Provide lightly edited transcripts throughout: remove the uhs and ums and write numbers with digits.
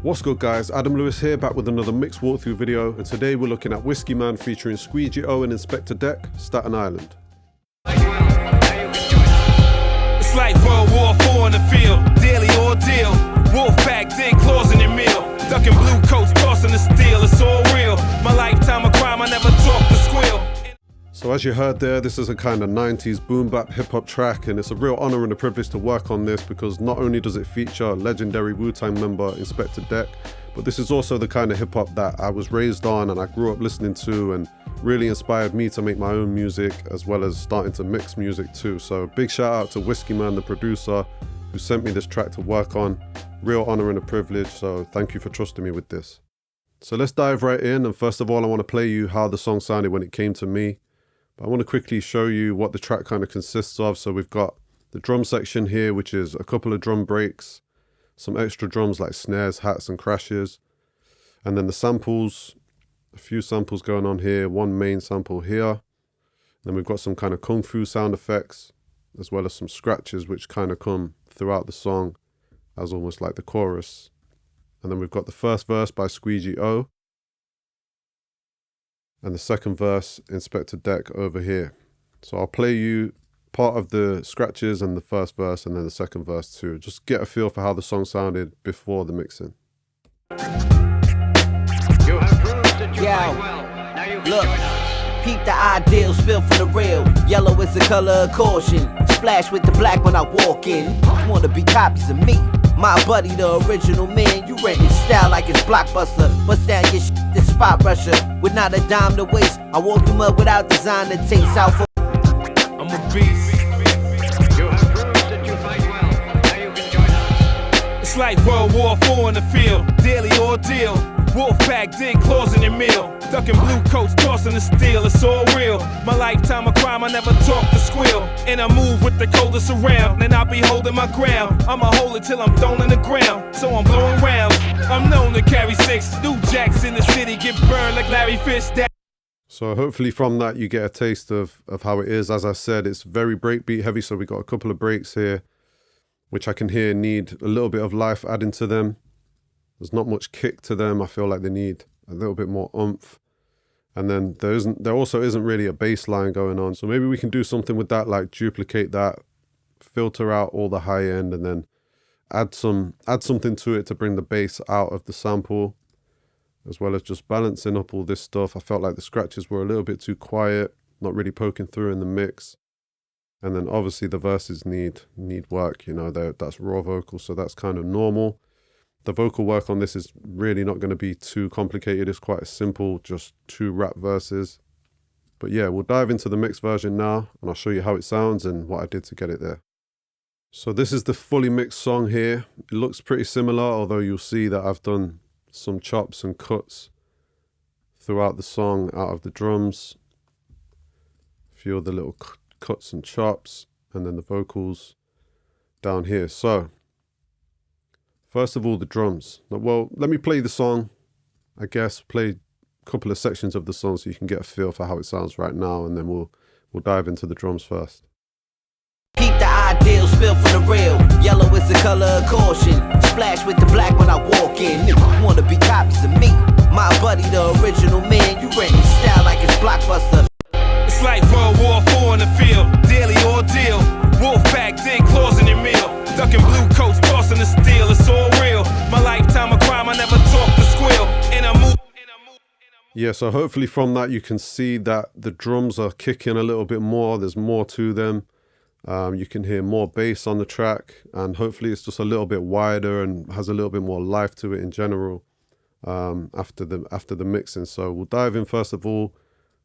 What's good guys, Adam Lewis here, back with another mix walkthrough video, and today we're looking at Whiskeyman featuring Squeegie O and Inspectah Deck, Staten Island. It's like World War IV in the field, daily ordeal. Wolfpack, dig claws in your meal. Ducking blue coats, tossing the steel, it's all real. My lifetime of crime, I never talk to squeal. So as you heard there, this is a kind of 90s boom bap hip hop track, and it's a real honor and a privilege to work on this because not only does it feature legendary Wu-Tang member Inspectah Deck, but this is also the kind of hip hop that I was raised on and I grew up listening to, and really inspired me to make my own music as well as starting to mix music too. So big shout out to Whiskeyman, the producer, who sent me this track to work on. Real honor and a privilege, so thank you for trusting me with this. So let's dive right in, and first of all I want to play you how the song sounded when it came to me. But I want to quickly show you what the track kind of consists of. So we've got the drum section here, which is a couple of drum breaks, some extra drums like snares, hats and crashes, and then the samples, a few samples going on here, one main sample here. Then we've got some kind of kung fu sound effects, as well as some scratches which kind of come throughout the song as almost like the chorus. And then we've got the first verse by Squeegie O, and the second verse, Inspectah Deck over here. So I'll play you part of the scratches and the first verse and then the second verse too. Just get a feel for how the song sounded before the mixing. You have proved that you fight well. Now you can join us. Peep the ideal, spill for the real. Yellow is the color of caution. Splash with the black when I walk in. You wanna be copies of me? My buddy, the original man. You rent his style like it's Blockbuster. Bust down your shit, this spot rusher. With not a dime to waste. I walk through mud without design to taste out for. I'm a beast. You have proved that you fight well. Now you can join us. It's like World War IV in the field, daily ordeal. Wolfpack, dig claws in your meal. Ducking blue coats, tossing the steel, it's all real. My lifetime of crime, I never talk to squeal. And I move with the coldest around, and I'll be holding my ground. I'ma hold it till I'm thrown in the ground, so I'm blowing rounds. I'm known to carry 6 new jacks in the city, get burned like Larry Fish. So hopefully from that you get a taste of how it is. As I said, it's very breakbeat heavy, so we got a couple of breaks here, which I can hear need a little bit of life adding to them. There's not much kick to them. I feel like they need a little bit more oomph. And then there also isn't really a bass line going on. So maybe we can do something with that, like duplicate that, filter out all the high end, and then add something to it to bring the bass out of the sample, as well as just balancing up all this stuff. I felt like the scratches were a little bit too quiet, not really poking through in the mix. And then obviously the verses need work, you know, that's raw vocal, so that's kind of normal. The vocal work on this is really not going to be too complicated. It's quite simple, just 2 rap verses. But yeah, we'll dive into the mixed version now, and I'll show you how it sounds and what I did to get it there. So this is the fully mixed song here. It looks pretty similar, although you'll see that I've done some chops and cuts throughout the song out of the drums. A few of the little cuts and chops, and then the vocals down here. So first of all, the drums. Well, let me play the song, I guess, play a couple of sections of the song so you can get a feel for how it sounds right now, and then we'll dive into the drums first. Keep the ideal, spill for the real. Yellow is the color of caution. Splash with the black when I walk in. You wanna be copies of me? My buddy, the original man. You rent his style like it's Blockbuster. It's like World War IV in the field, daily ordeal. Wolfpack, dig claws in your meal. Ducking blue coats, tossing the steel, it's all real. My lifetime of crime, I never talk to squeal. And I move. Yeah, so hopefully from that you can see that the drums are kicking a little bit more. There's more to them. You can hear more bass on the track, and hopefully it's just a little bit wider and has a little bit more life to it in general after the mixing. So we'll dive in first of all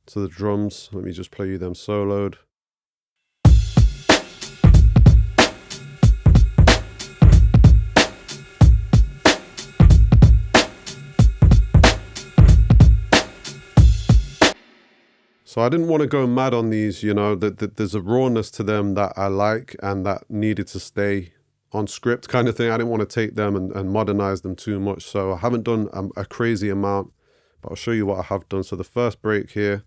to the drums. Let me just play you them soloed. So I didn't want to go mad on these, you know, that there's a rawness to them that I like and that needed to stay on script kind of thing. I didn't want to take them and modernize them too much. So I haven't done a crazy amount, but I'll show you what I have done. So the first break here.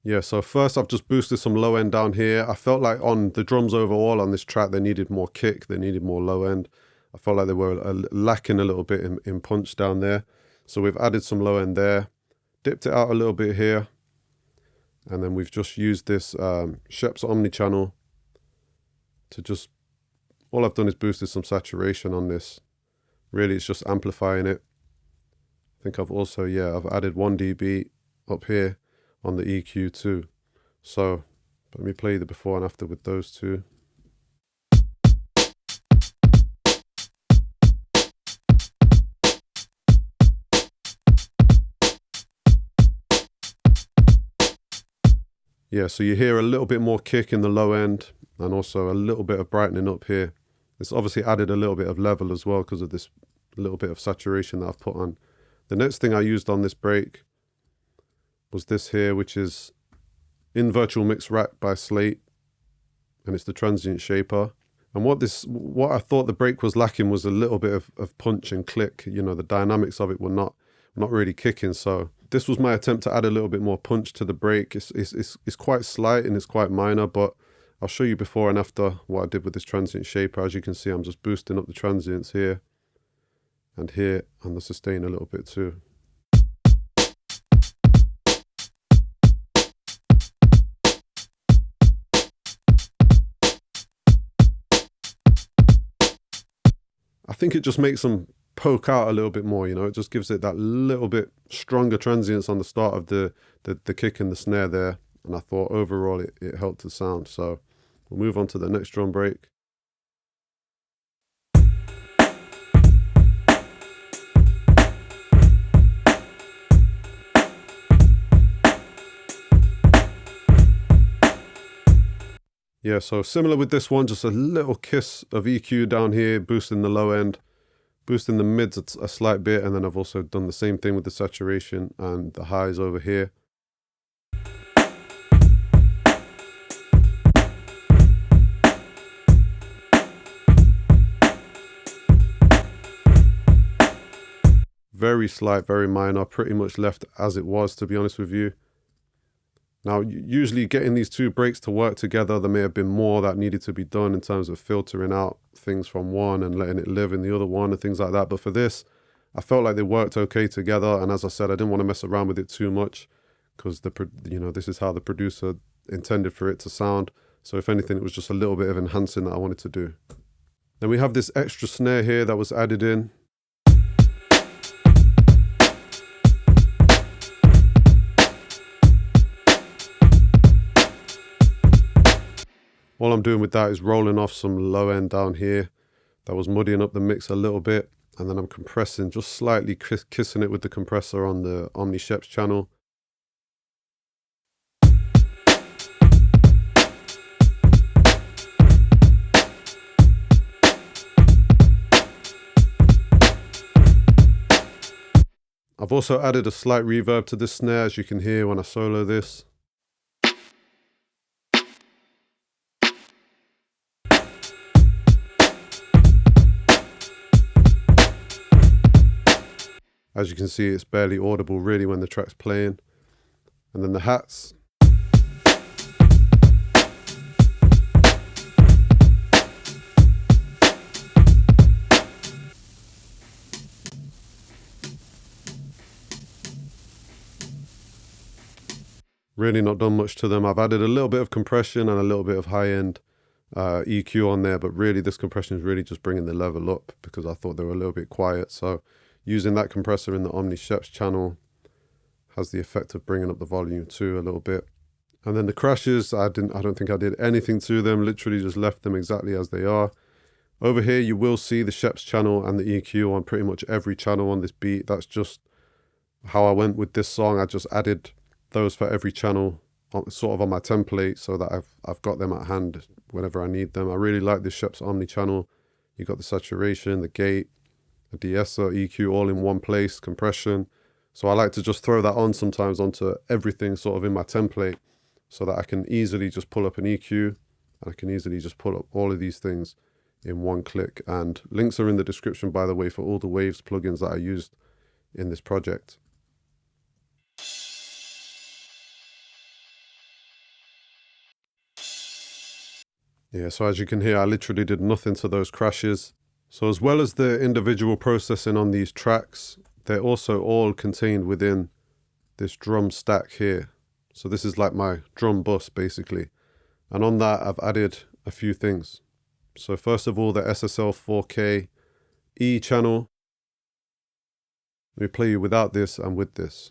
Yeah, so first I've just boosted some low end down here. I felt like on the drums overall on this track, they needed more kick, they needed more low end. I felt like they were lacking a little bit in punch down there. So we've added some low end there, dipped it out a little bit here. And then we've just used this Sheps Omni channel to just, all I've done is boosted some saturation on this. Really, it's just amplifying it. I think I've also, yeah, I've added 1 dB up here on the EQ too. So let me play the before and after with those two. Yeah, so you hear a little bit more kick in the low end and also a little bit of brightening up here. It's obviously added a little bit of level as well because of this little bit of saturation that I've put on. The next thing I used on this break was this here, which is in Virtual Mix Rack by Slate, and it's the Transient Shaper. And what I thought the break was lacking was a little bit of punch and click. You know, the dynamics of it were not really kicking. So this was my attempt to add a little bit more punch to the break. It's quite slight and it's quite minor, but I'll show you before and after what I did with this Transient Shaper. As you can see, I'm just boosting up the transients here and here and the sustain a little bit too. I think it just makes them poke out a little bit more, you know, it just gives it that little bit stronger transients on the start of the kick and the snare there. And I thought overall it helped the sound. So we'll move on to the next drum break. Yeah, so similar with this one, just a little kiss of EQ down here, boosting the low end, boosting the mids a slight bit, and then I've also done the same thing with the saturation and the highs over here. Very slight, very minor, pretty much left as it was, to be honest with you. Now, usually getting these two breaks to work together, there may have been more that needed to be done in terms of filtering out things from one and letting it live in the other one and things like that. But for this, I felt like they worked okay together. And as I said, I didn't want to mess around with it too much because this is how the producer intended for it to sound. So if anything, it was just a little bit of enhancing that I wanted to do. Then we have this extra snare here that was added in. All I'm doing with that is rolling off some low end down here. That was muddying up the mix a little bit. And then I'm compressing, just slightly kissing it with the compressor on the Omni Sheps channel. I've also added a slight reverb to this snare, as you can hear when I solo this. As you can see, it's barely audible really when the track's playing. And then the hats. Really not done much to them. I've added a little bit of compression and a little bit of high-end EQ on there, but really this compression is really just bringing the level up because I thought they were a little bit quiet. So using that compressor in the Omni Sheps channel has the effect of bringing up the volume too a little bit. And then the crashes, I don't think I did anything to them, literally just left them exactly as they are. Over here you will see the Sheps channel and the EQ on pretty much every channel on this beat. That's just how I went with this song. I just added those for every channel sort of on my template so that I've got them at hand whenever I need them. I really like this Sheps Omni channel. You got the saturation, the gate, a de-esser, EQ all in one place, compression. So I like to just throw that on sometimes onto everything sort of in my template so that I can easily just pull up an EQ and I can easily just pull up all of these things in one click. And links are in the description, by the way, for all the Waves plugins that I used in this project. Yeah, so as you can hear, I literally did nothing to those crashes. So as well as the individual processing on these tracks, they're also all contained within this drum stack here. So this is like my drum bus basically. And on that, I've added a few things. So first of all, the SSL 4K E channel. Let me play you without this and with this.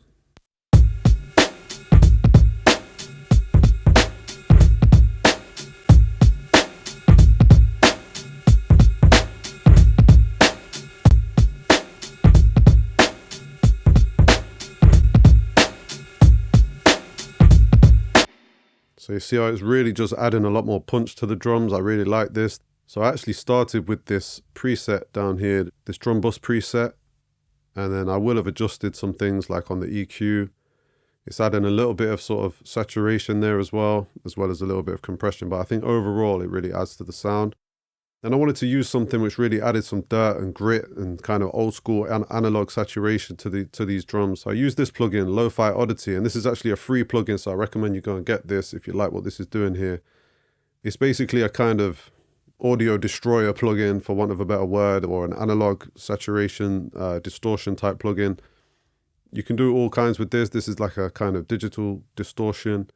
So you see how it's really just adding a lot more punch to the drums. I really like this. So I actually started with this preset down here, this drum bus preset. And then I will have adjusted some things like on the EQ. It's adding a little bit of sort of saturation there as well as a little bit of compression. But I think overall it really adds to the sound. And I wanted to use something which really added some dirt and grit and kind of old school analog saturation to these drums. So I used this plugin, Lo-Fi Oddity, and this is actually a free plugin, so I recommend you go and get this if you like what this is doing here. It's basically a kind of audio destroyer plugin, for want of a better word, or an analog saturation distortion type plugin. You can do all kinds with this. This is like a kind of digital distortion.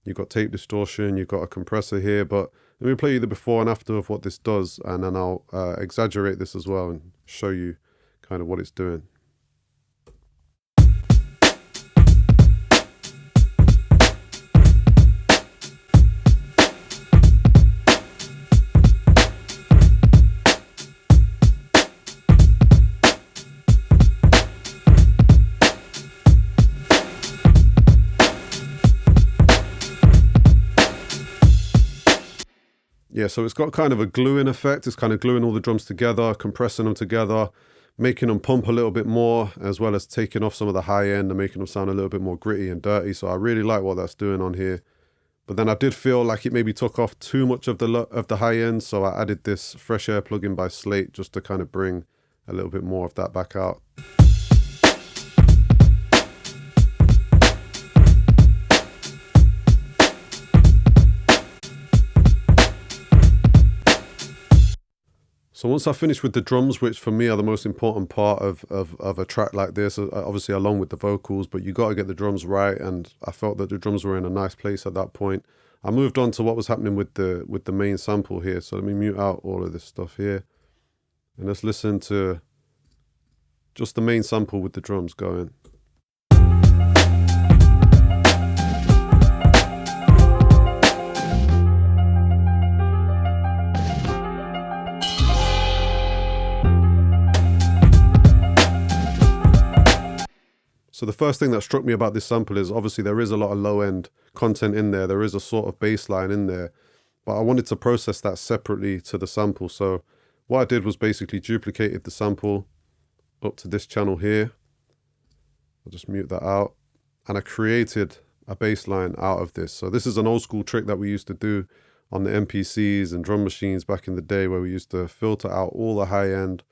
You've got tape distortion, you've got a compressor here, but let me play you the before and after of what this does, and then I'll exaggerate this as well and show you kind of what it's doing. Yeah, so it's got kind of a gluing effect. It's kind of gluing all the drums together, compressing them together, making them pump a little bit more, as well as taking off some of the high end and making them sound a little bit more gritty and dirty. So I really like what that's doing on here. But then I did feel like it maybe took off too much of the high end. So I added this Fresh Air plugin by Slate just to kind of bring a little bit more of that back out. So once I finished with the drums, which for me are the most important part of a track like this, obviously along with the vocals, but you got to get the drums right, and I felt that the drums were in a nice place at that point. I moved on to what was happening with the main sample here. So let me mute out all of this stuff here, and let's listen to just the main sample with the drums going. So the first thing that struck me about this sample is obviously there is a lot of low end content in there. There is a sort of bass line in there, but I wanted to process that separately to the sample. So what I did was basically duplicated the sample up to this channel here. I'll just mute that out. And I created a bass line out of this. So this is an old school trick that we used to do on the MPCs and drum machines back in the day, where we used to filter out all the high end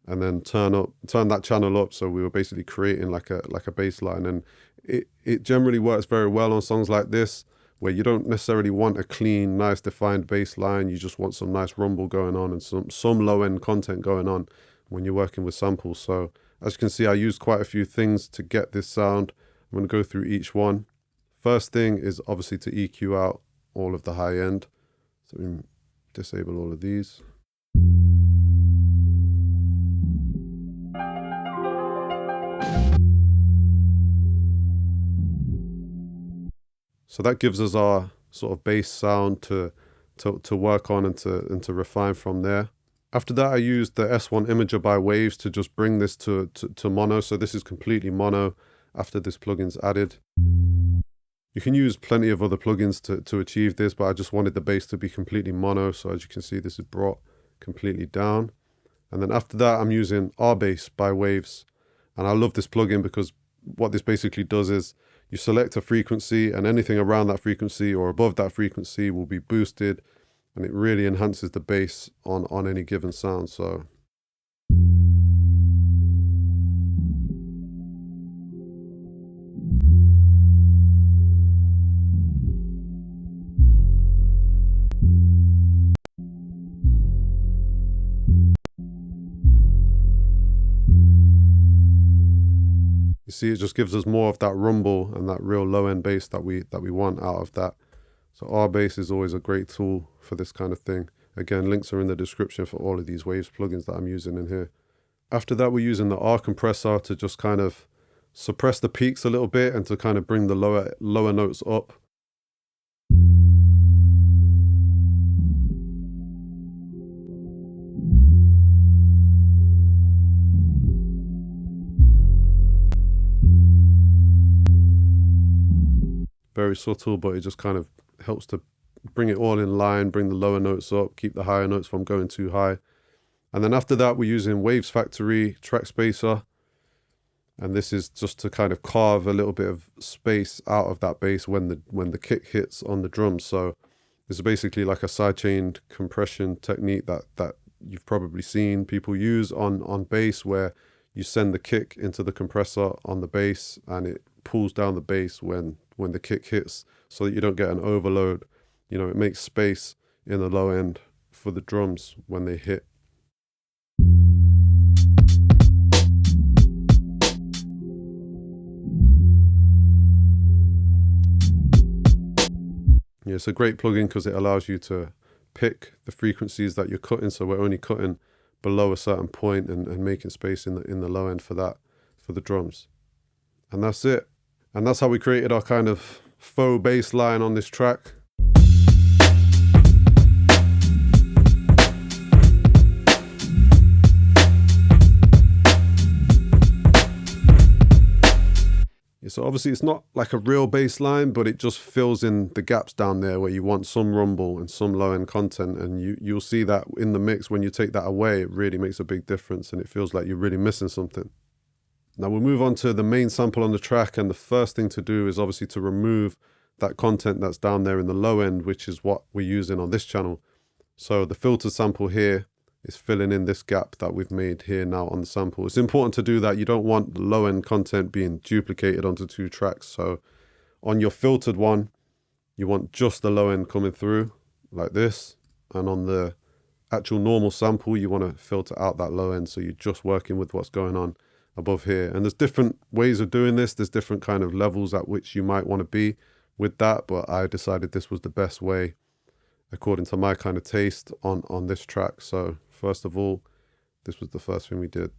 and then turn that channel up, so we were basically creating like a bass line. And it generally works very well on songs like this, where you don't necessarily want a clean, nice defined bass line. You just want some nice rumble going on and some low end content going on when you're working with samples. So as you can see, I used quite a few things to get this sound. I'm going to go through each one. First thing is obviously to EQ out all of the high end. So we disable all of these. So that gives us our sort of bass sound to work on and to refine from there. After that, I used the S1 Imager by Waves to just bring this to mono. So this is completely mono after this plugin's added. You can use plenty of other plugins to achieve this, but I just wanted the bass to be completely mono. So as you can see, this is brought completely down. And then after that, I'm using R-Bass by Waves. And I love this plugin because what this basically does is you select a frequency, and anything around that frequency or above that frequency will be boosted, and it really enhances the bass on any given sound. So You see, it just gives us more of that rumble and that real low end bass that we want out of that. So R-Bass is always a great tool for this kind of thing. Again, links are in the description for all of these Waves plugins that I'm using in here. After that, we're using the R compressor to just kind of suppress the peaks a little bit and to kind of bring the lower notes up. Very subtle, but it just kind of helps to bring it all in line, bring the lower notes up, keep the higher notes from going too high. And then after that, we're using Waves Factory Track Spacer. And this is just to kind of carve a little bit of space out of that bass when the kick hits on the drums. So this is basically like a sidechained compression technique that you've probably seen people use on bass, where you send the kick into the compressor on the bass and it pulls down the bass when the kick hits, so that you don't get an overload. You know, it makes space in the low end for the drums when they hit. Yeah, it's a great plugin because it allows you to pick the frequencies that you're cutting. So we're only cutting below a certain point and making space in the low end for that, for the drums. And that's it. And that's how we created our kind of faux bass line on this track. So obviously it's not like a real bass line, but it just fills in the gaps down there where you want some rumble and some low end content. And you'll see that in the mix, when you take that away, it really makes a big difference and it feels like you're really missing something. Now we'll move on to the main sample on the track, and the first thing to do is obviously to remove that content that's down there in the low end, which is what we're using on this channel. So the filter sample here is filling in this gap that we've made here now on the sample. It's important to do that. You don't want the low end content being duplicated onto two tracks. So on your filtered one, you want just the low end coming through like this. And on the actual normal sample, you want to filter out that low end. So you're just working with what's going on above here. And there's different ways of doing this. There's different kind of levels at which you might want to be with that. But I decided this was the best way according to my kind of taste on this track. So first of all, this was the first thing we did.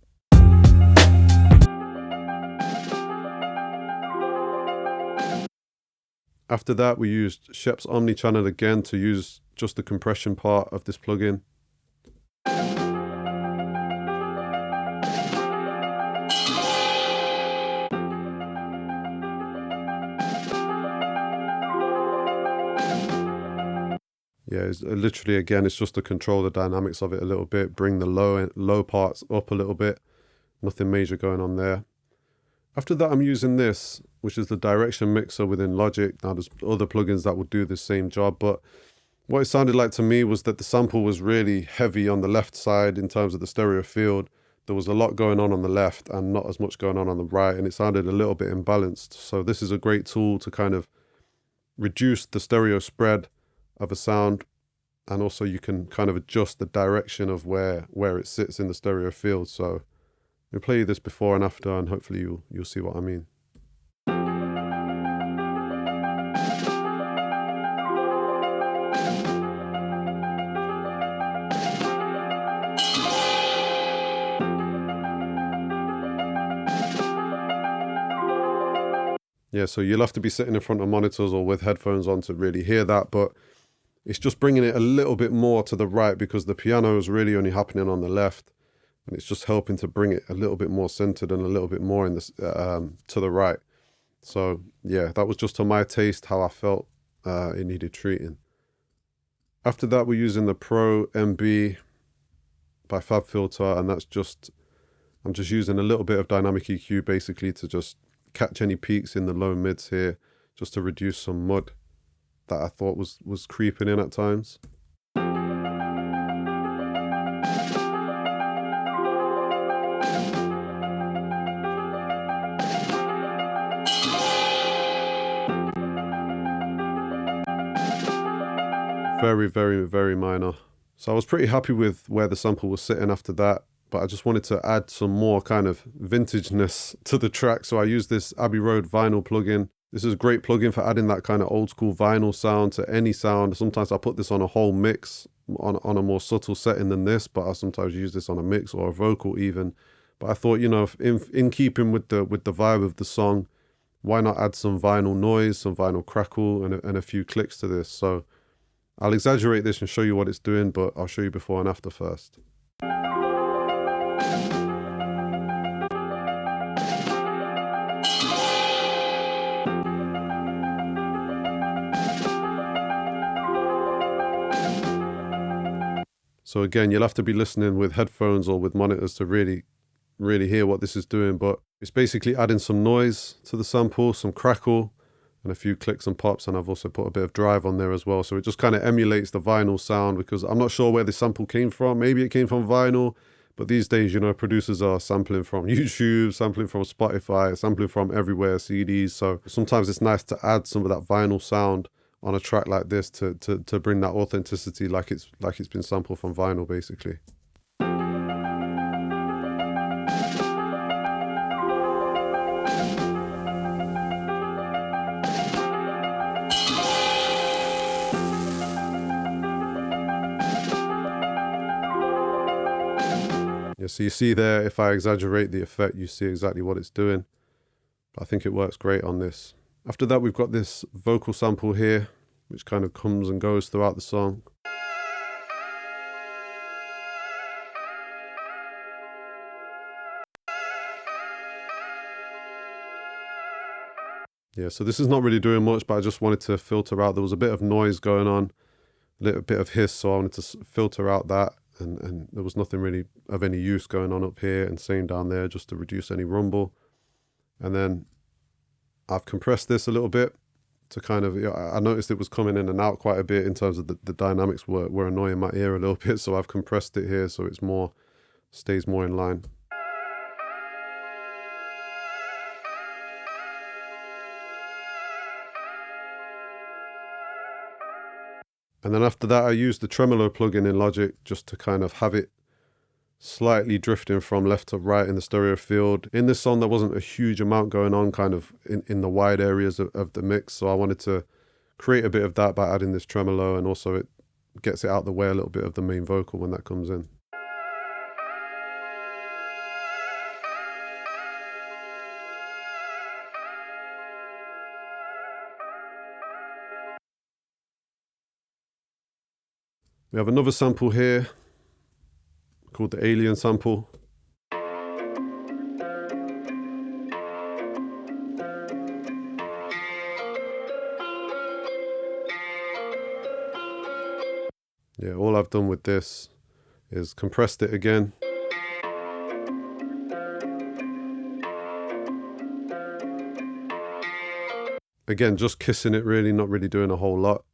After that, we used Shep's Omnichannel again to use just the compression part of this plugin. Yeah, it's literally, again, it's just to control the dynamics of it a little bit, bring the low parts up a little bit. Nothing major going on there. After that, I'm using this, which is the direction mixer within Logic. Now, there's other plugins that will do the same job, but what it sounded like to me was that the sample was really heavy on the left side in terms of the stereo field. There was a lot going on the left and not as much going on the right, and it sounded a little bit imbalanced. So this is a great tool to kind of reduce the stereo spread of a sound, and also you can kind of adjust the direction of where it sits in the stereo field. So we'll play you this before and after, and hopefully you'll see what I mean. Yeah, so you'll have to be sitting in front of monitors or with headphones on to really hear that, but it's just bringing it a little bit more to the right because the piano is really only happening on the left, and it's just helping to bring it a little bit more centered and a little bit more in this to the right. So yeah, that was just to my taste how I felt it needed treating. After that, we're using the Pro MB by FabFilter, and I'm just using a little bit of dynamic EQ basically to just catch any peaks in the low mids here, just to reduce some mud that I thought was creeping in at times. Very, very, very minor. So I was pretty happy with where the sample was sitting after that. but I just wanted to add some more kind of vintageness to the track. So I used this Abbey Road vinyl plugin. This is a great plugin for adding that kind of old school vinyl sound to any sound. Sometimes I put this on a whole mix on a more subtle setting than this, but I sometimes use this on a mix or a vocal even. But I thought, you know, in keeping with the vibe of the song, why not add some vinyl noise, some vinyl crackle, and a few clicks to this? So I'll exaggerate this and show you what it's doing, but I'll show you before and after first. So again, you'll have to be listening with headphones or with monitors to really hear what this is doing, but it's basically adding some noise to the sample, some crackle, and a few clicks and pops, and I've also put a bit of drive on there as well. So it just kind of emulates the vinyl sound, because I'm not sure where the sample came from. Maybe it came from vinyl, but these days, you know, producers are sampling from YouTube, sampling from Spotify, sampling from everywhere, CDs. So sometimes it's nice to add some of that vinyl sound on a track like this to bring that authenticity, like it's been sampled from vinyl, basically. Yeah, so you see there, if I exaggerate the effect, you see exactly what it's doing. But I think it works great on this. After that, we've got this vocal sample here, which kind of comes and goes throughout the song. Yeah, so this is not really doing much, but I just wanted to filter out. There was a bit of noise going on, a little bit of hiss, so I wanted to filter out that. And there was nothing really of any use going on up here, and same down there, just to reduce any rumble. And then I've compressed this a little bit to kind of, I noticed it was coming in and out quite a bit in terms of the dynamics were annoying my ear a little bit. So I've compressed it here so it's stays more in line. And then after that, I used the tremolo plugin in Logic just to kind of have it slightly drifting from left to right in the stereo field. In this song, there wasn't a huge amount going on kind of in the wide areas of the mix. So I wanted to create a bit of that by adding this tremolo, and also it gets it out the way a little bit of the main vocal when that comes in. We have another sample here called the Alien sample. Yeah, all I've done with this is compressed it again. Again, just kissing it really, not really doing a whole lot.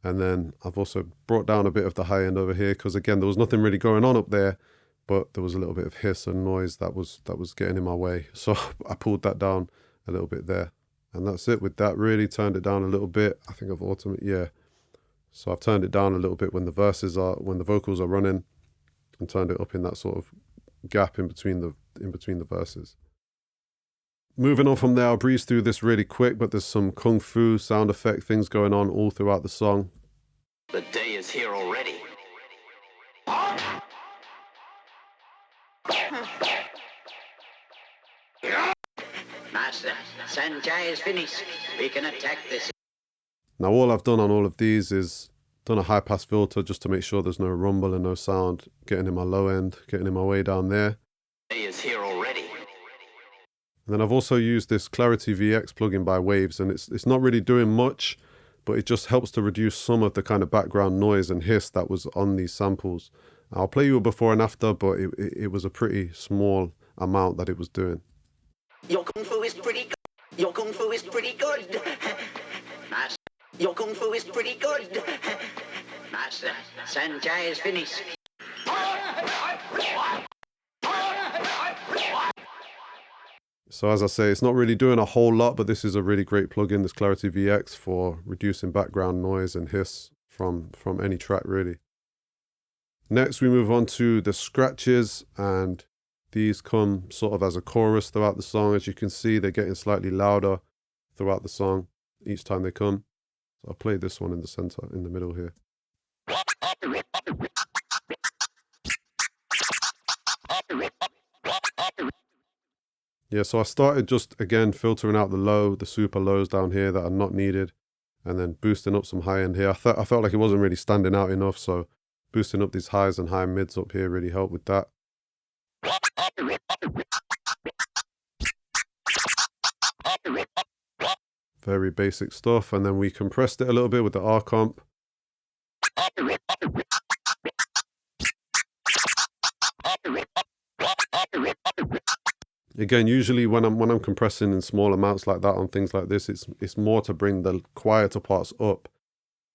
And then I've also brought down a bit of the high end over here, because again, there was nothing really going on up there, but there was a little bit of hiss and noise that was getting in my way. So I pulled that down a little bit there. And that's it with that. Really turned it down a little bit. I think I've yeah. So I've turned it down a little bit when the vocals are running, and turned it up in that sort of gap in between the verses. Moving on from there, I'll breeze through this really quick, but there's some kung fu sound effect things going on all throughout the song. The day is here already. Master, Sanjay is finished. We can attack this. Now all I've done on all of these is done a high pass filter just to make sure there's no rumble and no sound getting in my low end, getting in my way down there. The day is here already. And then I've also used this Clarity VX plugin by Waves, and it's not really doing much, but it just helps to reduce some of the kind of background noise and hiss that was on these samples. I'll play you a before and after, but it was a pretty small amount that it was doing. Your kung fu is pretty good. Your kung fu is pretty good. Master, your kung fu is pretty good. Master, Sanjay is finished. So as I say, it's not really doing a whole lot, but this is a really great plugin, this Clarity VX, for reducing background noise and hiss from any track really. Next, we move on to the scratches, and these come sort of as a chorus throughout the song. As you can see, they're getting slightly louder throughout the song each time they come. So I'll play this one in the center, in the middle here. Yeah, so I started just, again, filtering out the low, the super lows down here that are not needed, and then boosting up some high end here. I felt like it wasn't really standing out enough, so boosting up these highs and high mids up here really helped with that. Very basic stuff, and then we compressed it a little bit with the R comp. Again, usually when I'm compressing in small amounts like that on things like this, it's more to bring the quieter parts up.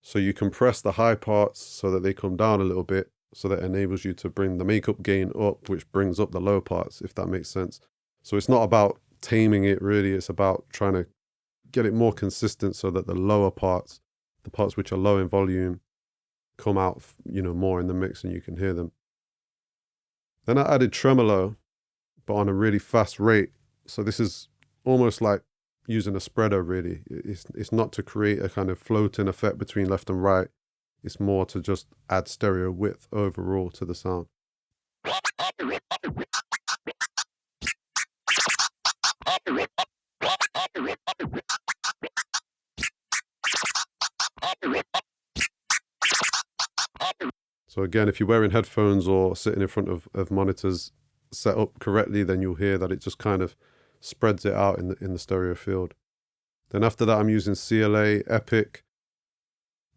So you compress the high parts so that they come down a little bit, so that enables you to bring the makeup gain up, which brings up the low parts, if that makes sense. So it's not about taming it really, it's about trying to get it more consistent so that the lower parts, the parts which are low in volume, come out, more in the mix and you can hear them. Then I added tremolo, but on a really fast rate. So this is almost like using a spreader really. It's not to create a kind of floating effect between left and right. It's more to just add stereo width overall to the sound. So again, if you're wearing headphones or sitting in front of monitors set up correctly, then you'll hear that it just kind of spreads it out in the stereo field. Then after that, I'm using CLA Epic.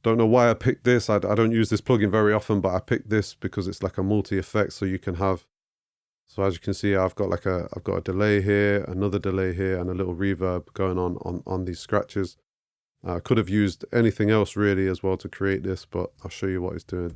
Don't know why I picked this. I don't use this plugin very often, but I picked this because it's like a multi-effect, so you can have. So as you can see, I've got a delay here, another delay here, and a little reverb going on these scratches. I could have used anything else really as well to create this, but I'll show you what it's doing.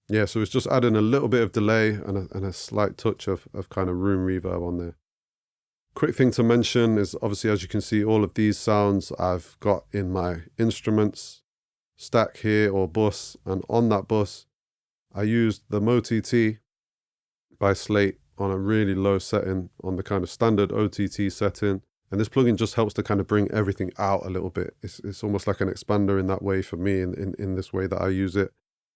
Yeah, so it's just adding a little bit of delay and a slight touch of kind of room reverb on there. Quick thing to mention is obviously, as you can see, all of these sounds I've got in my instruments stack here or bus, and on that bus I used the MoTT by Slate on a really low setting, on the kind of standard OTT setting, and this plugin just helps to kind of bring everything out a little bit. It's almost like an expander in that way for me, in this way that I use it.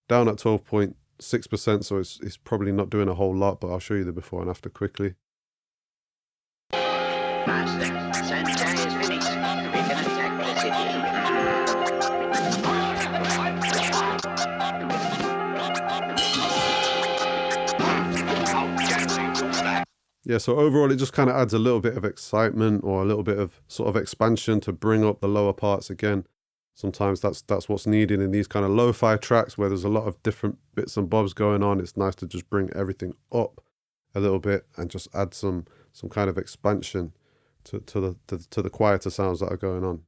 Down at 12.6%, so it's probably not doing a whole lot, but I'll show you the before and after quickly. Master, Sanjay is finished. We can attack the city. Yeah, so overall it just kind of adds a little bit of excitement or a little bit of sort of expansion to bring up the lower parts again. Sometimes that's what's needed in these kind of lo-fi tracks where there's a lot of different bits and bobs going on. It's nice to just bring everything up a little bit and just add some kind of expansion to the quieter sounds that are going on.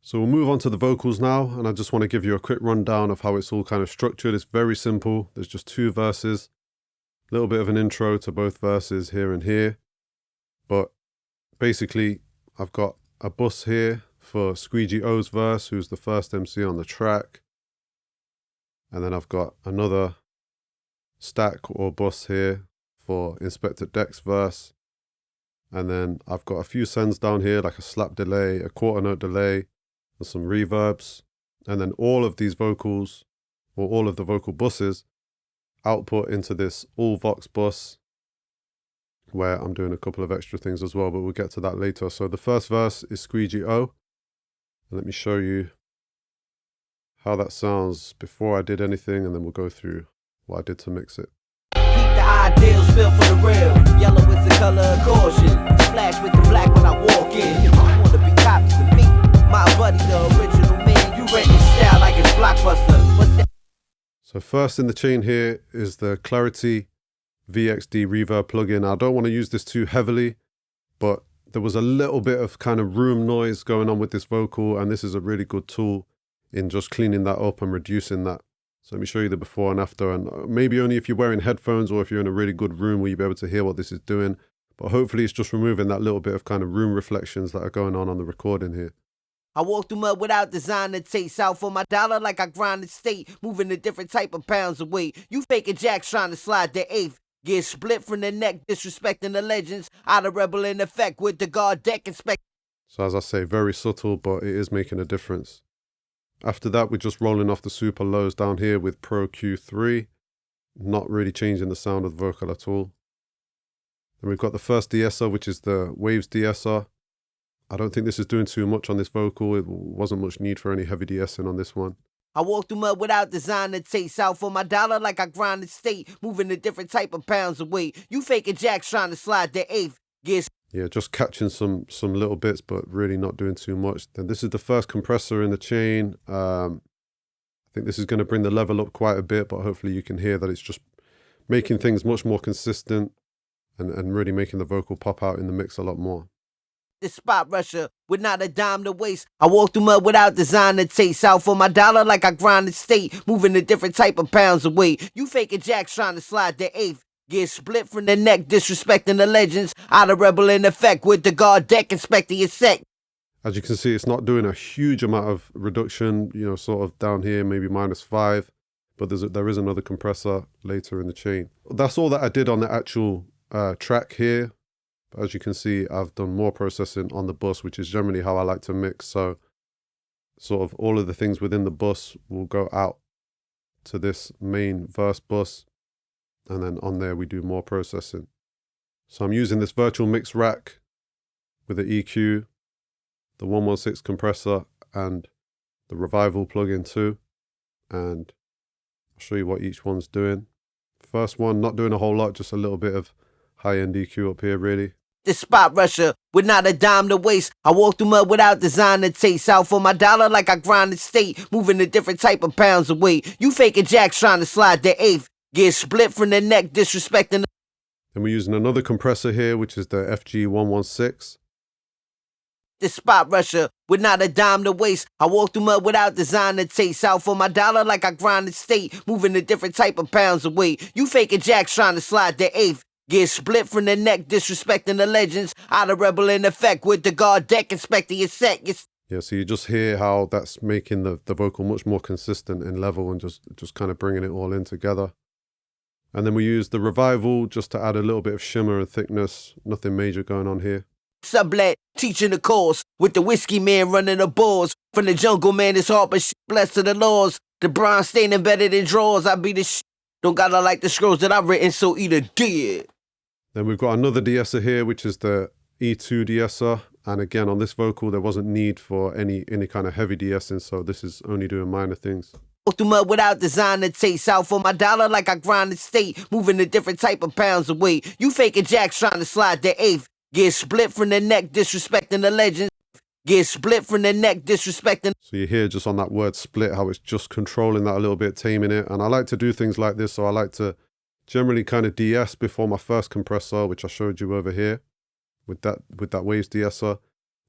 So we'll move on to the vocals now, and I just want to give you a quick rundown of how it's all kind of structured. It's very simple. There's just 2 verses, a little bit of an intro to both verses here and here. But basically, I've got a bus here for Squeegie O's verse, who's the first MC on the track. And then I've got another stack or bus here for Inspectah Deck's verse. And then I've got a few sends down here, like a slap delay, a quarter note delay, and some reverbs. And then all of these vocals, or all of the vocal buses, output into this all Vox Bus, where I'm doing a couple of extra things as well, but we'll get to that later. So the first verse is Squeegie O. Let me show you how that sounds before I did anything, and then we'll go through what I did to mix it. Keep the ideals filled for the real. Yellow is the color of caution. Splash with the black when I walk in. You wanna be copies of me? My buddy, the original man. You rent this style like it's Blockbuster. What's that? So first in the chain here is the Clarity VXD reverb plugin. I don't want to use this too heavily, but there was a little bit of kind of room noise going on with this vocal, and this is a really good tool in just cleaning that up and reducing that. So let me show you the before and after, and maybe only if you're wearing headphones or if you're in a really good room will you be able to hear what this is doing. But hopefully it's just removing that little bit of kind of room reflections that are going on the recording here. I walk through mud without designer taste. Out for my dollar like I grind the state. Moving a different type of pounds of weight. You faking jacks trying to slide the eighth. Get split from the neck, disrespecting the legends. Out of rebel in effect with the guard deck inspect. So as I say, very subtle, but it is making a difference. After that, we're just rolling off the super lows down here with Pro Q3. Not really changing the sound of the vocal at all. Then we've got the first de-esser, which is the Waves de-esser. I don't think this is doing too much on this vocal. It wasn't much need for any heavy de-essing on this one. I walk through mud without designer taste. Out for my dollar like I grind the state. Moving a different type of pounds of weight. You faking jacks trying to slide the eighth. Yeah, just catching some little bits, but really not doing too much. Then this is the first compressor in the chain. I think this is going to bring the level up quite a bit, but hopefully you can hear that it's just making things much more consistent and really making the vocal pop out in the mix a lot more. The spot rusher with not a dime to waste. I walk through mud without designer taste. Out for my dollar like I grind the state. Moving a different type of pounds of weight. You faking jacks trying to slide the eighth. Get split from the neck, disrespecting the legends. Out of rebel in effect with the guard deck inspecting your sect. As you can see, it's not doing a huge amount of reduction, you know, sort of down here, maybe -5. But there is another compressor later in the chain. That's all that I did on the actual track here. But as you can see, I've done more processing on the bus, which is generally how I like to mix. So sort of all of the things within the bus will go out to this main verse bus. And then on there, we do more processing. So I'm using this virtual mix rack with the EQ, the 116 compressor, and the Revival plugin too. And I'll show you what each one's doing. First one, not doing a whole lot, just a little bit of high-end EQ up here, really. The spot rusher with not a dime to waste. I walk through mud without designer taste. Out for my dollar like I grind the state. Moving a different type of pounds of weight. You faking jacks trying to slide the eighth. Get split from the neck, disrespecting. Then we're using another compressor here, which is the FG116. The spot rusher with not a dime to waste. I walk through mud without designer taste. Out for my dollar like I grind the state. Moving a different type of pounds of weight. You faking jacks trying to slide the eighth. Get split from the neck, disrespecting the legends. Out of rebel in effect with the guard deck inspecting your sect. Yeah, so you just hear how that's making the vocal much more consistent in level and just kind of bringing it all in together. And then we use the Revival just to add a little bit of shimmer and thickness. Nothing major going on here. Sublet, teaching the course. With the Whiskeyman running the balls. From the jungle, man, it's hard, but blessed to the laws. The bronze stain embedded in drawers. I be the Don't gotta like the scrolls that I've written, so eat a dead. Then we've got another de-esser here, which is the E2 de-esser. And again, on this vocal, there wasn't need for any kind of heavy de-essing, so this is only doing minor things. Through mud without designer taste. Out for my dollar like I grind the state. Moving a different type of pounds of weight. You faking jacks trying to slide the eighth. Get split from the neck, disrespecting the legends. Get split from the neck, disrespecting. So you hear just on that word split how it's just controlling that a little bit, taming it. And I like to do things like this, so I like to generally kind of de-ess before my first compressor, which I showed you over here with that Waves de-esser.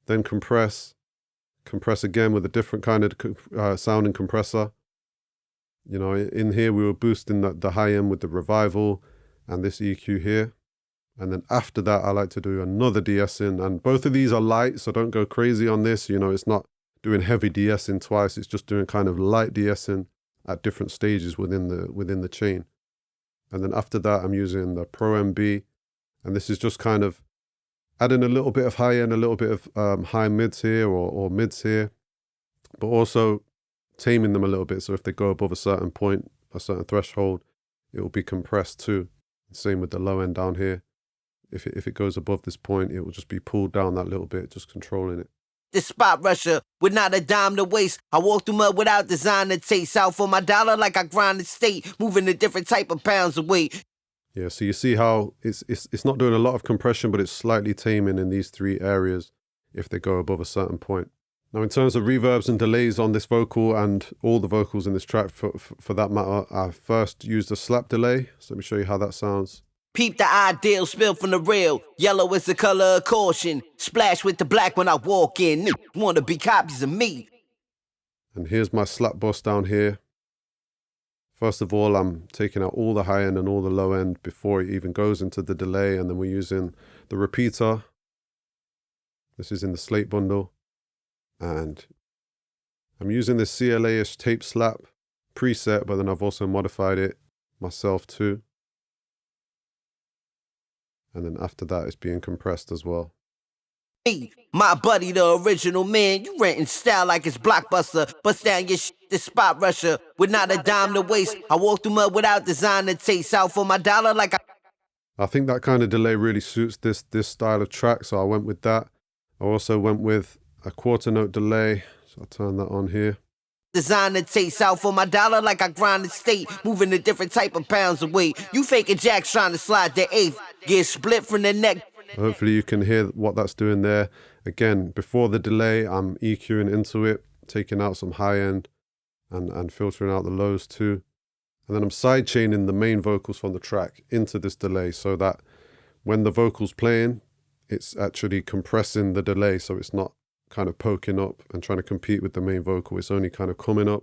Then compress again with a different kind of sounding compressor. You know, in here we were boosting the high end with the Revival and this EQ here. And then after that, I like to do another de-essing. And both of these are light, so don't go crazy on this. You know, it's not doing heavy de-essing twice. It's just doing kind of light de-essing at different stages within the chain. And then after that, I'm using the Pro MB. And this is just kind of adding a little bit of high end, a little bit of high mids here or mids here. But also taming them a little bit, so if they go above a certain point, a certain threshold, it will be compressed too. Same with the low end down here. If it goes above this point, it will just be pulled down that little bit, just controlling it. The spot rusher with not a dime to waste. I walk through mud without designer taste. Out for my dollar like I grind the state. Moving a different type of pounds of weight. Yeah, so you see how it's not doing a lot of compression, but it's slightly taming in these three areas if they go above a certain point. Now, in terms of reverbs and delays on this vocal and all the vocals in this track for that matter, I first used a slap delay. So let me show you how that sounds. Peep the ideal, spill from the real. Yellow is the color of caution. Splash with the black when I walk in. Wanna be copies of me. And here's my slap bus down here. First of all, I'm taking out all the high end and all the low end before it even goes into the delay, and then we're using the repeater. This is in the slate bundle. And I'm using this CLA-ish tape slap preset, but then I've also modified it myself too. And then after that, it's being compressed as well. Me, my buddy, the original man, you renting style like it's Blockbuster. Bust down your shit, the spot rusher, with not a dime to waste. I walk through mud without designer taste. Out for my dollar like I think that kind of delay really suits this style of track, so I went with that. I also went with a quarter note delay, so I'll turn that on here. designer taste. Out for my dollar like I grind the state, moving a different type of pounds of weight. You faking jacks trying to slide the eighth, get split from the neck. Hopefully you can hear what that's doing there. Again, before the delay, I'm EQing into it, taking out some high end and filtering out the lows too. And then I'm side chaining the main vocals from the track into this delay so that when the vocal's playing, it's actually compressing the delay, so it's not kind of poking up and trying to compete with the main vocal. It's only kind of coming up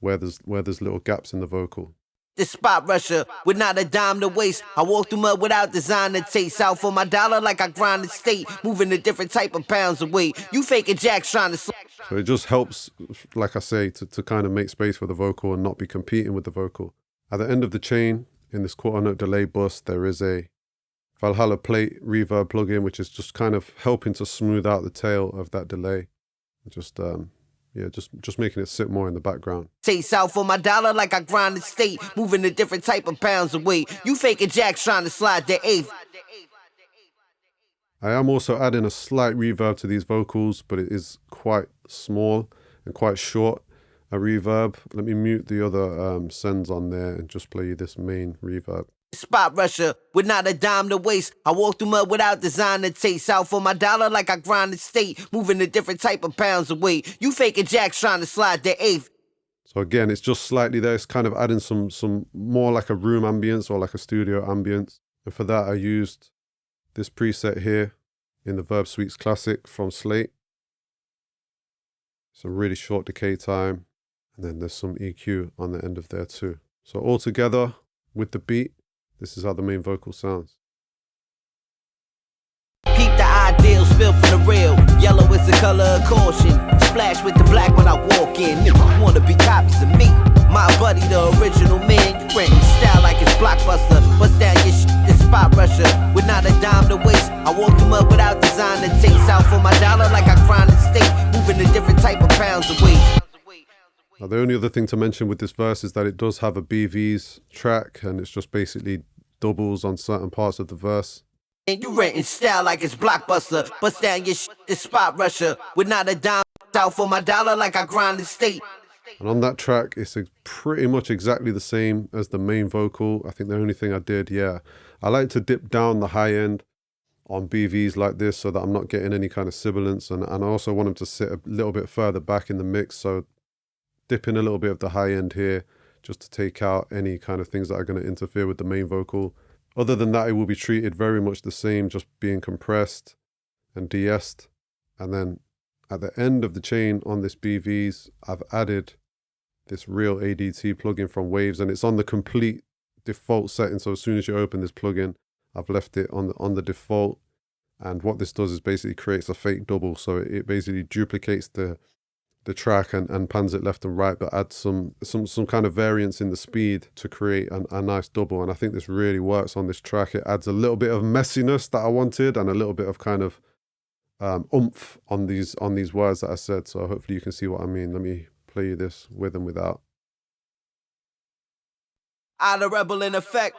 where there's little gaps in the vocal. The spot rusher with not a dime to waste. I walk through mud without designer taste. Out for my dollar like I grind the state, moving a different type of pounds of weight. You faking jacks trying to So it just helps, like I say, to kind of make space for the vocal and not be competing with the vocal. At the end of the chain, in this quarter note delay bus, there is a Valhalla plate reverb plugin, which is just kind of helping to smooth out the tail of that delay. Just making it sit more in the background. taste. Out for my dollar like I grind the state, moving a different type of pounds of weight. You faking jacks trying to slide the eighth. I am also adding a slight reverb to these vocals, but it is quite small and quite short, a reverb. Let me mute the other sends on there and just play you this main reverb. Spot rusher with not a dime to waste. I walk through mud without designer taste. Out for my dollar like I grind the state, moving a different type of pounds of weight. You faking jacks trying to slide the eighth. So again, it's just slightly there. It's kind of adding some more like a room ambience or like a studio ambience. And for that, I used this preset here in the Verb Suites Classic from Slate. It's a really short decay time. And then there's some EQ on the end of there too. So all together with the beat, this is how the main vocal sounds. Keep the ideal, spill from the real. Yellow is the color of caution. Splash with the black when I walk in. Niggas wanna be copies of me. My buddy, the original man. You renting style like it's Blockbuster. Bust down your shit, this spot rusher. With not a dime to waste. I walk through mud without designer taste. Out for my dollar like I grind the state, moving a different type of pounds of weight. Now, the only other thing to mention with this verse is that it does have a BVs track, and it's just basically doubles on certain parts of the verse. And you renting style like it's Blockbuster. Bust down your shit, this spot rusher. With not a dime. Out for my dollar like I grind the state. And on that track, it's pretty much exactly the same as the main vocal. I think the only thing I did, I like to dip down the high end on BVs like this so that I'm not getting any kind of sibilance. And I also want them to sit a little bit further back in the mix. So dip in a little bit of the high end here just to take out any kind of things that are going to interfere with the main vocal. Other than that, it will be treated very much the same, just being compressed and de-essed. And then at the end of the chain on this BVs, I've added this real ADT plugin from Waves, and it's on the complete default setting. So as soon as you open this plugin, I've left it on the default. And what this does is basically creates a fake double. So it basically duplicates the track and pans it left and right, but adds some kind of variance in the speed to create a nice double. And I think this really works on this track. It adds a little bit of messiness that I wanted and a little bit of kind of oomph on these words that I said. So hopefully you can see what I mean. Let me play you this with and without. Out of rebel in effect.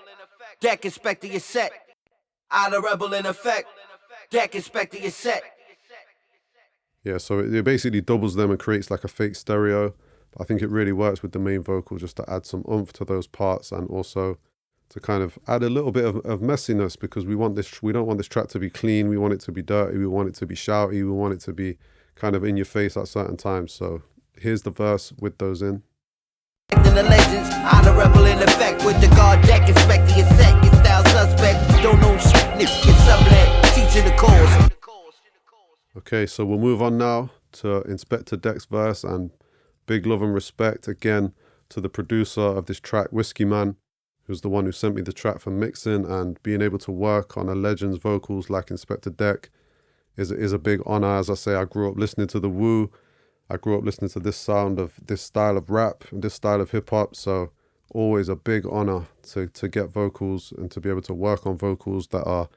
Deck Inspectah your set. Out of rebel in effect. Deck Inspectah your set. Yeah, so it basically doubles them and creates like a fake stereo. But I think it really works with the main vocal just to add some oomph to those parts and also to kind of add a little bit of messiness, because we don't want this track to be clean. We want it to be dirty. We want it to be shouty. We want it to be kind of in your face at certain times. So here's the verse with those in. The legends, out of rebel in effect with the guard deck, Inspectah your set, your style suspect, don't know shit, nigga, get sublet, teaching the cause. Okay, so we'll move on now to Inspectah Deck's verse, and Big love and respect again to the producer of this track, Whiskeyman, who's the one who sent me the track for mixing, and being able to work on a legend's vocals like Inspectah Deck is a big honor. As I say, I grew up listening to the Wu. I grew up listening to this sound of this style of rap and this style of hip hop. So always a big honor to get vocals and to be able to work on vocals that are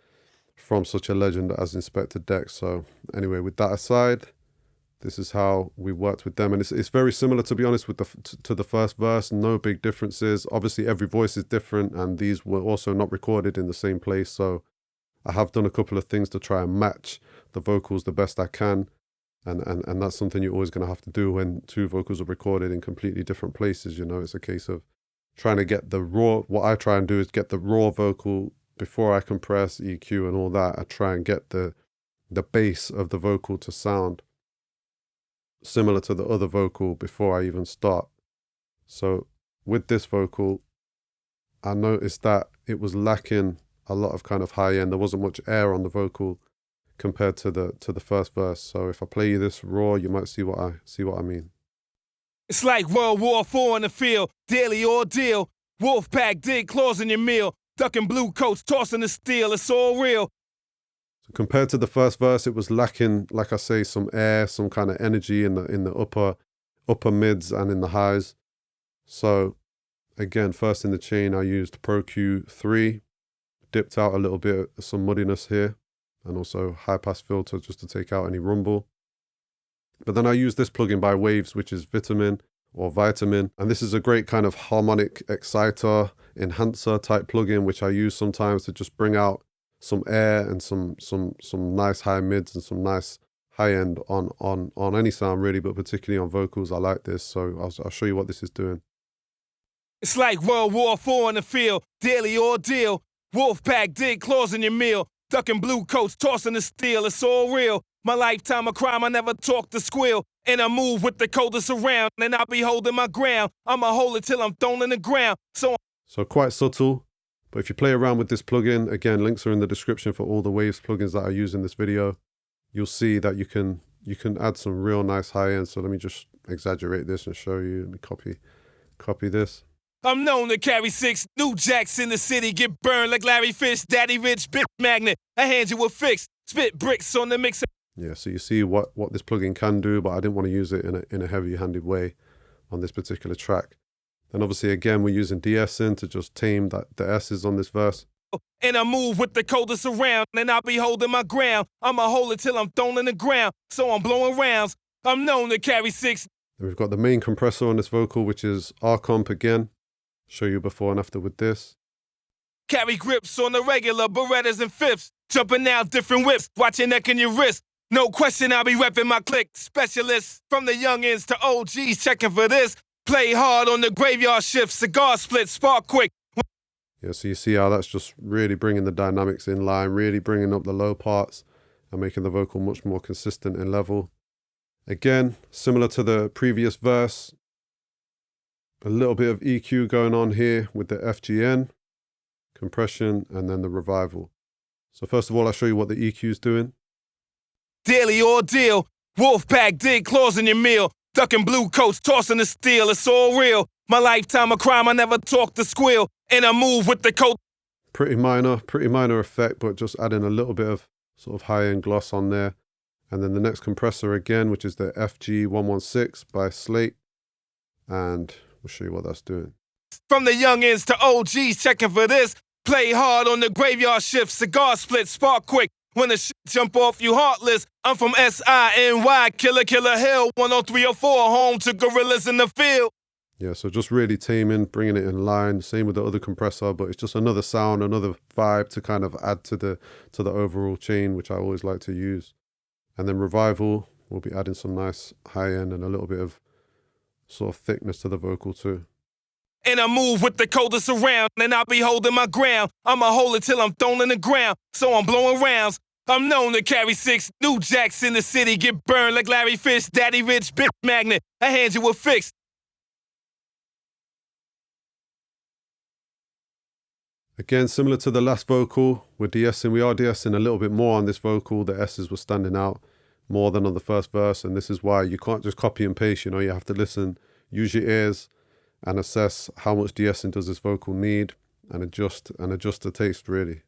from such a legend as Inspectah Deck. So anyway, with that aside, this is how we worked with them. And it's very similar, to be honest, with to the first verse. No big differences. Obviously, every voice is different, and these were also not recorded in the same place. So I have done a couple of things to try and match the vocals the best I can. And that's something you're always going to have to do when two vocals are recorded in completely different places. You know, it's a case of trying to get the raw. What I try and do is get the raw vocal before I compress, EQ and all that. I try and get the bass of the vocal to sound similar to the other vocal before I even start. So with this vocal, I noticed that it was lacking a lot of kind of high end. There wasn't much air on the vocal compared to the first verse. So if I play you this raw, you might see what I mean. It's like World War IV in the field, daily ordeal. Wolfpack dig claws in your meal, ducking blue coats, tossing the steel. It's all real. So compared to the first verse, it was lacking, like I say, some air, some kind of energy in the upper mids and in the highs. So again, first in the chain, I used Pro Q3, dipped out a little bit of some muddiness here, and also high pass filter just to take out any rumble. But then I use this plugin by Waves, which is Vitamin, and this is a great kind of harmonic exciter, enhancer type plugin, which I use sometimes to just bring out some air and some nice high mids and some nice high end on any sound really, but particularly on vocals. I like this, so I'll show you what this is doing. It's like World War IV in the field, daily ordeal. Wolfpack dig claws in your meal, ducking blue coats, tossing the steel. It's all real. My lifetime of crime, I never talk to squeal. And I move with the coldest around, and I'll be holding my ground. I'ma hold it till I'm thrown in the ground. So quite subtle, but if you play around with this plugin, again, links are in the description for all the Waves plugins that I use in this video. You'll see that you can add some real nice high end. So let me just exaggerate this and show you. Let me copy this. I'm known to carry 6 new jacks in the city, get burned like Larry Fish, Daddy Rich, bit magnet. I hand you a fix, spit bricks on the mixer. Yeah, so you see what this plugin can do, but I didn't want to use it in a heavy-handed way on this particular track. Then obviously, again, we're using de-essing to just tame the S's on this verse. And I move with the coldest around, and I'll be holding my ground. I'ma hold it till I'm thrown in the ground, so I'm blowing rounds. I'm known to carry 6. Then we've got the main compressor on this vocal, which is R-Comp again. Show you before and after with this. Carry grips on the regular, Berettas and fifths. Jumping out different whips, watch your neck and your wrist. No question, I'll be repping my clique. Specialists from the youngins to OGs checking for this. Play hard on the graveyard shift, cigar split, spark quick. Yeah, so you see how that's just really bringing the dynamics in line, really bringing up the low parts and making the vocal much more consistent and level. Again, similar to the previous verse, a little bit of EQ going on here with the FGN, compression, and then the revival. So first of all, I'll show you what the EQ is doing. Daily ordeal, Wolfpack dig claws in your meal, ducking blue coats, tossing the steel. It's all real. My lifetime of crime, I never talk to squeal, and I move with the coat. Pretty minor effect, but just adding a little bit of sort of high-end gloss on there. And then the next compressor again, which is the FG116 by Slate, and we'll show you what that's doing. From the youngins to OGs checking for this. Play hard on the graveyard shift, cigar split, spark quick. When the shit jump off you heartless, I'm from SINY, Killer Hill, 10304, home to gorillas in the field. Yeah, so just really taming, bringing it in line. Same with the other compressor, but it's just another sound, another vibe to kind of add to the overall chain, which I always like to use. And then revival, we'll be adding some nice high end and a little bit of sort of thickness to the vocal too. And I move with the coldest around, and I'll be holding my ground. I'ma hold it till I'm thrown in the ground, so I'm blowing rounds. I'm known to carry 6 new jacks in the city, get burned like Larry Fish, Daddy Rich, bit magnet. I hand you a fix. Again, similar to the last vocal, we're de-essing. We are de-essing a little bit more on this vocal. The S's were standing out. more than on the first verse, and this is why you can't just copy and paste. You have to listen, use your ears, and assess how much de-essing does this vocal need, and adjust the taste really.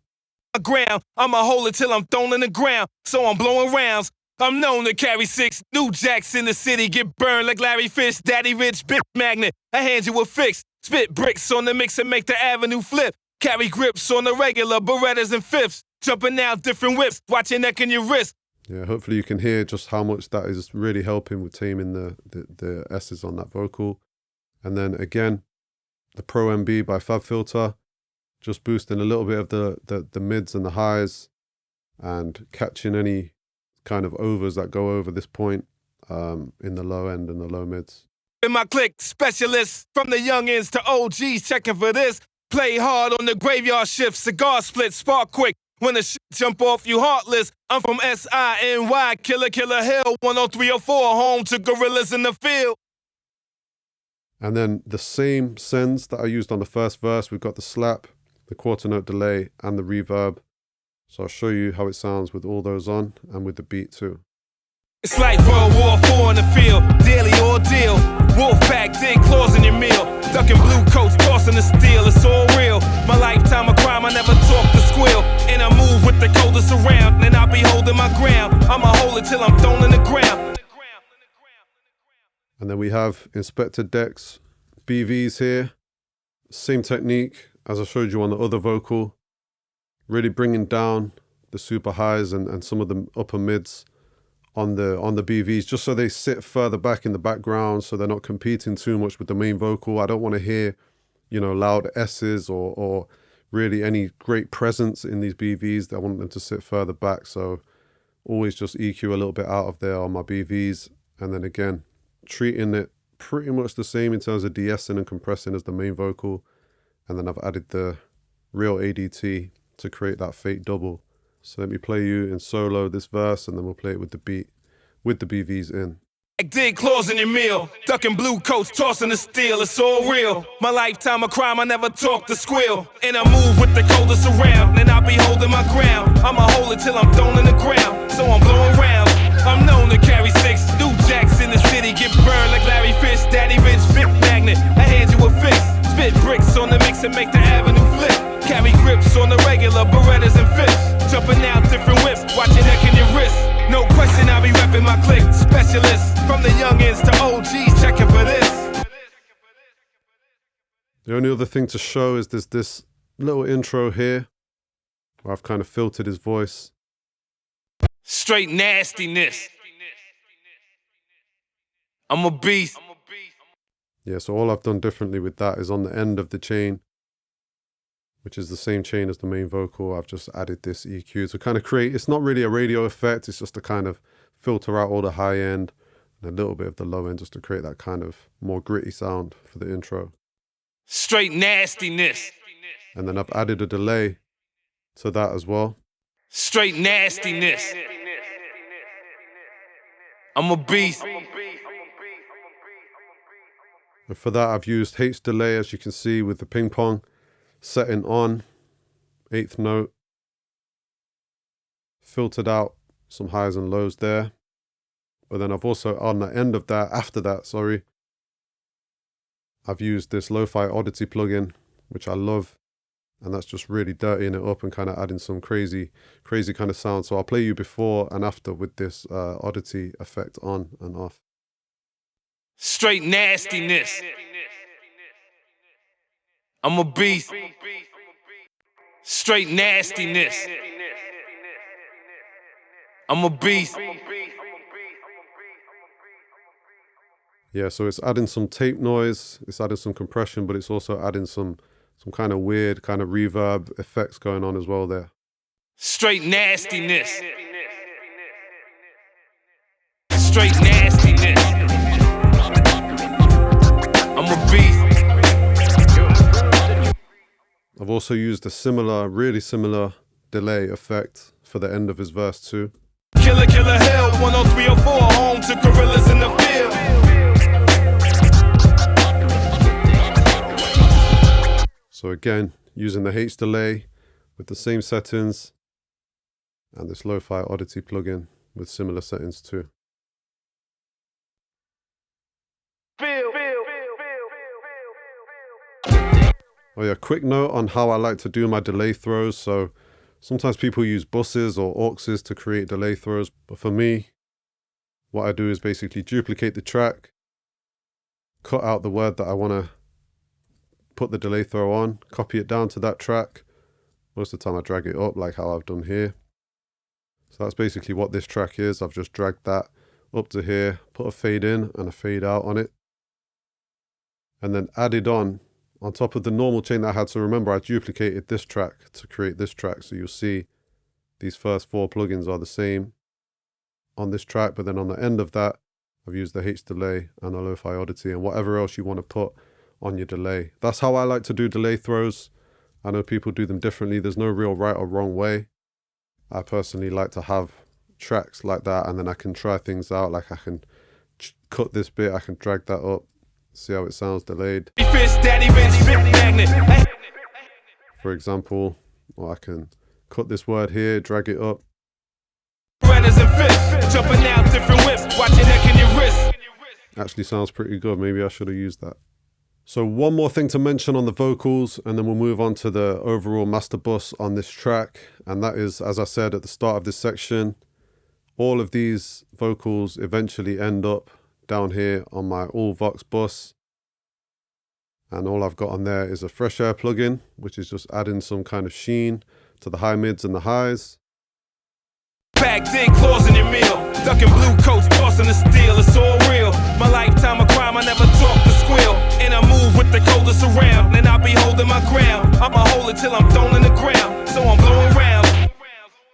Ground, I'ma hold it till I'm thrown in the ground, so I'm blowing rounds. I'm known to carry 6 new jacks in the city, get burned like Larry Fish, Daddy Rich, bit magnet. I hand you a fix, spit bricks on the mix and make the avenue flip. Carry grips on the regular, Berettas and fifths, jumping out different whips, watch your neck and your wrist. Yeah, hopefully you can hear just how much that is really helping with taming the S's on that vocal. And then again, the Pro MB by Fab Filter, just boosting a little bit of the mids and the highs and catching any kind of overs that go over this point in the low end and the low mids. In my clique, specialists from the youngins to OGs checking for this. Play hard on the graveyard shift, cigar split, spark quick. When the shit jump off, you heartless. I'm from SINY, Killer Hill, 10304, home to gorillas in the field. And then the same sends that I used on the first verse, we've got the slap, the quarter note delay, and the reverb. So I'll show you how it sounds with all those on and with the beat too. It's like World War IV in the field, daily ordeal. Wolfpack, dig claws in your meal. Ducking blue coats, tossing the steel, it's all real. My lifetime of crime, I never talk to squeal. And I move with the coldest around, and I'll be holding my ground. I'ma hold it till I'm thrown in the ground. And then we have Inspectah Deck BVs here. Same technique as I showed you on the other vocal. Really bringing down the super highs and some of the upper mids on the BVs, just so they sit further back in the background, so they're not competing too much with the main vocal. I don't want to hear, loud S's or really any great presence in these BVs. I want them to sit further back. So always just EQ a little bit out of there on my BVs, and then again treating it pretty much the same in terms of de-essing and compressing as the main vocal, and then I've added the real ADT to create that fake double. So let me play you in solo this verse, and then we'll play it with the beat, with the BVs in. Dig claws in your meal, ducking blue coats, tossing the steel, it's all real. My lifetime of crime, I never talk to squeal. And I move with the coldest around, and I'll be holding my ground. I'ma hold it till I'm thrown in the ground, so I'm blowing rounds. I'm known to carry 6 new jacks in the city, get burned like Larry Fish, Daddy Rich, bit magnet. I hand you a fix, spit bricks on the mix and make the avenue flip. Carry grips on the regular, Berettas and fifths, jumping out different whips, watch your neck and your wrist. No question, I'll be repping my clique, specialists from the youngins to OGs checking for this. The only other thing to show is there's this little intro here where I've kind of filtered his voice. Straight nastiness. I'm a beast. Yeah, so all I've done differently with that is on the end of the chain, which is the same chain as the main vocal, I've just added this EQ to kind of create, it's not really a radio effect, it's just to kind of filter out all the high end and a little bit of the low end, just to create that kind of more gritty sound for the intro. Straight nastiness. And then I've added a delay to that as well. Straight nastiness. I'm a beast. And for that I've used H delay, as you can see, with the ping pong setting on, 8th note, filtered out some highs and lows there. But then I've also, on the end of that, after that, sorry, I've used this Lo-Fi Oddity plugin, which I love, and that's just really dirtying it up and kind of adding some crazy kind of sound. So I'll play you before and after with this Oddity effect on and off. Straight nastiness. I'm a beast. Straight nastiness. I'm a beast. Yeah, so it's adding some tape noise, it's adding some compression, but it's also adding some kind of weird kind of reverb effects going on as well there. Straight nastiness. Straight nastiness. I'm a beast. I've also used a similar, really similar delay effect for the end of his verse too. Killer Hill, 10304, home to gorillas in the field. So again, using the H delay with the same settings and this Lo-Fi Oddity plugin with similar settings too. Oh yeah, quick note on how I like to do my delay throws. So sometimes people use buses or auxes to create delay throws, but for me, what I do is basically duplicate the track, cut out the word that I want to put the delay throw on, copy it down to that track. Most of the time I drag it up like how I've done here. So that's basically what this track is. I've just dragged that up to here, put a fade in and a fade out on it, and then added on top of the normal chain that I had. So remember, I duplicated this track to create this track. So you'll see these first 4 plugins are the same on this track, but then on the end of that, I've used the H delay and a lo-fi oddity and whatever else you want to put on your delay. That's how I like to do delay throws. I know people do them differently. There's no real right or wrong way. I personally like to have tracks like that, and then I can try things out. Like I can cut this bit, I can drag that up, see how it sounds delayed. For example, or I can cut this word here, drag it up. Actually sounds pretty good. Maybe I should have used that. So one more thing to mention on the vocals, and then we'll move on to the overall master bus on this track. And that is, as I said at the start of this section, all of these vocals eventually end up down here on my all Vox Bus. And all I've got on there is a fresh air plugin, which is just adding some kind of sheen to the high mids and the highs. Back dig claws in your meal, ducking blue coats, tossing the steel, it's all real. My lifetime of crime, I never talk to squeal. And I move with the coldest around, and I'll be holding my ground. I'ma hold it till I'm thrown in the ground, so I'm blowing round.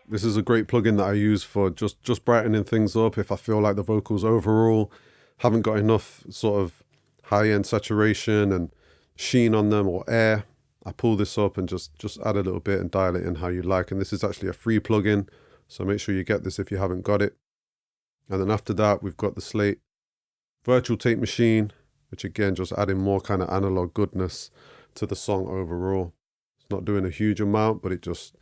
This is a great plugin that I use for just brightening things up. If I feel like the vocals overall haven't got enough sort of high-end saturation and sheen on them or air, I pull this up and just add a little bit and dial it in how you like. And this is actually a free plugin, so make sure you get this if you haven't got it. And then after that, we've got the Slate Virtual Tape Machine, which again, just adding more kind of analog goodness to the song overall. It's not doing a huge amount, but it just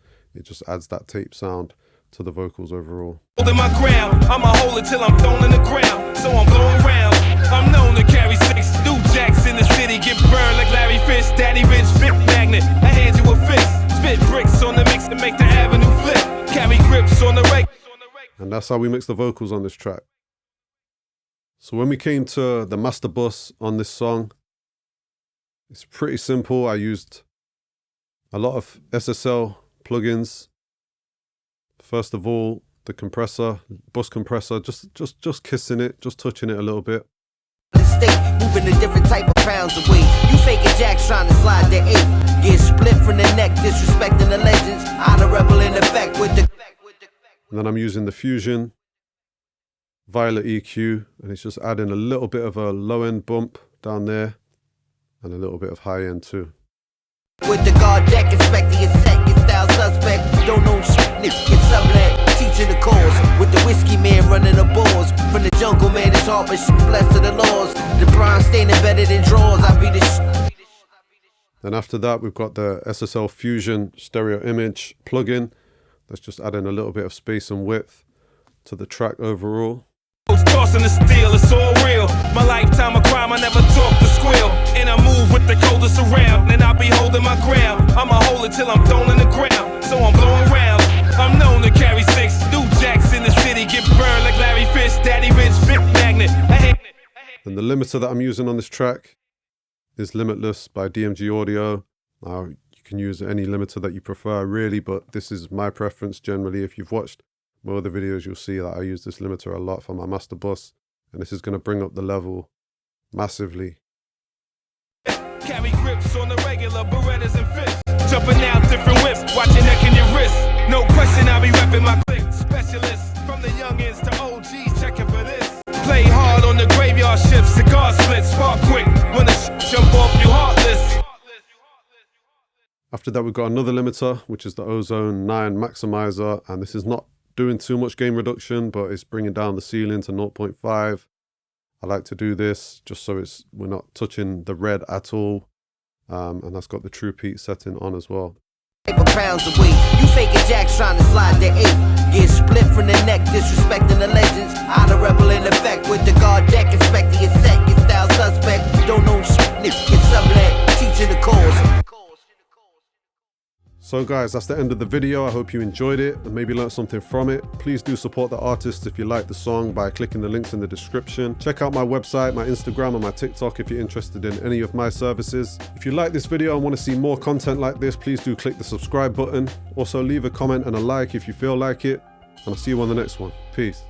adds that tape sound to the vocals overall. Holding my ground, I'ma hold it till I'm thrown in the ground, so I'm blowing round. I'm known to carry 6 new jacks in the city, get burned like Larry Fish, Daddy Rich, spit magnet. I hand you a fist, spit bricks on the mix to make the avenue flip. Carry grips on the rake. And that's how we mix the vocals on this track. So when we came to the master bus on this song, it's pretty simple. I used a lot of SSL plugins. First of all, the compressor, bus compressor, just kissing it, just touching it a little bit. State, moving a different type of pounds away. You faking jacks trying to slide the 8th. Get split from the neck, disrespecting the legends. I'm a rebel in effect with the... And then I'm using the Fusion Violet EQ, and it's just adding a little bit of a low end bump down there and a little bit of high end too. With the guard deck, Inspectah your set, your style suspect. Don't know shit, get sublet. Teaching the cause with the Whiskeyman running the balls. From the jungle, man, it's hard, but shit blessed to the laws. The bronze stain embedded in drawers, I be the shit. Then after that, we've got the SSL Fusion Stereo Image plugin. That's just adding a little bit of space and width to the track overall. Tossing the steel, it's all real. My lifetime of crime, I never talk to squeal. And I move with the coldest around, and I'll be holding my ground. I'ma hold it till I'm thrown in the ground, so I'm blowing round. I'm known to carry 6 new jacks in the city, get burned like Larry Fish, Daddy Rich, spit magnet. And the limiter that I'm using on this track is Limitless by DMG Audio. Now, you can use any limiter that you prefer really, but this is my preference generally. If you've watched my other videos, you'll see that I use this limiter a lot for my master bus, and this is going to bring up the level massively. Carry grips on the regular, Berettas and fish. Jumping out different whips, watching neck and your wrist. No question, I'll be repping my click. Specialists from the youngins to OGs checking for this. Play hard on the graveyard shift, cigar split, spark quick. When the jump off, you heartless. After that, we've got another limiter, which is the Ozone 9 Maximizer, and this is not doing too much gain reduction, but it's bringing down the ceiling to 0.5. I like to do this just so we're not touching the red at all, and that's got the True Peak setting on as well. paper pounds away. You faking jacks trying to slide the eighth. Get split from the neck, disrespecting the legends. I'm a rebel in effect with the guard deck. Inspecting your set, your style suspect. Don't know shit, nigga, get sublet. Teaching the cause. So guys, that's the end of the video. I hope you enjoyed it and maybe learned something from it. Please do support the artist if you like the song by clicking the links in the description. Check out my website, my Instagram and my TikTok if you're interested in any of my services. If you like this video and want to see more content like this, please do click the subscribe button. Also leave a comment and a like if you feel like it. And I'll see you on the next one. Peace.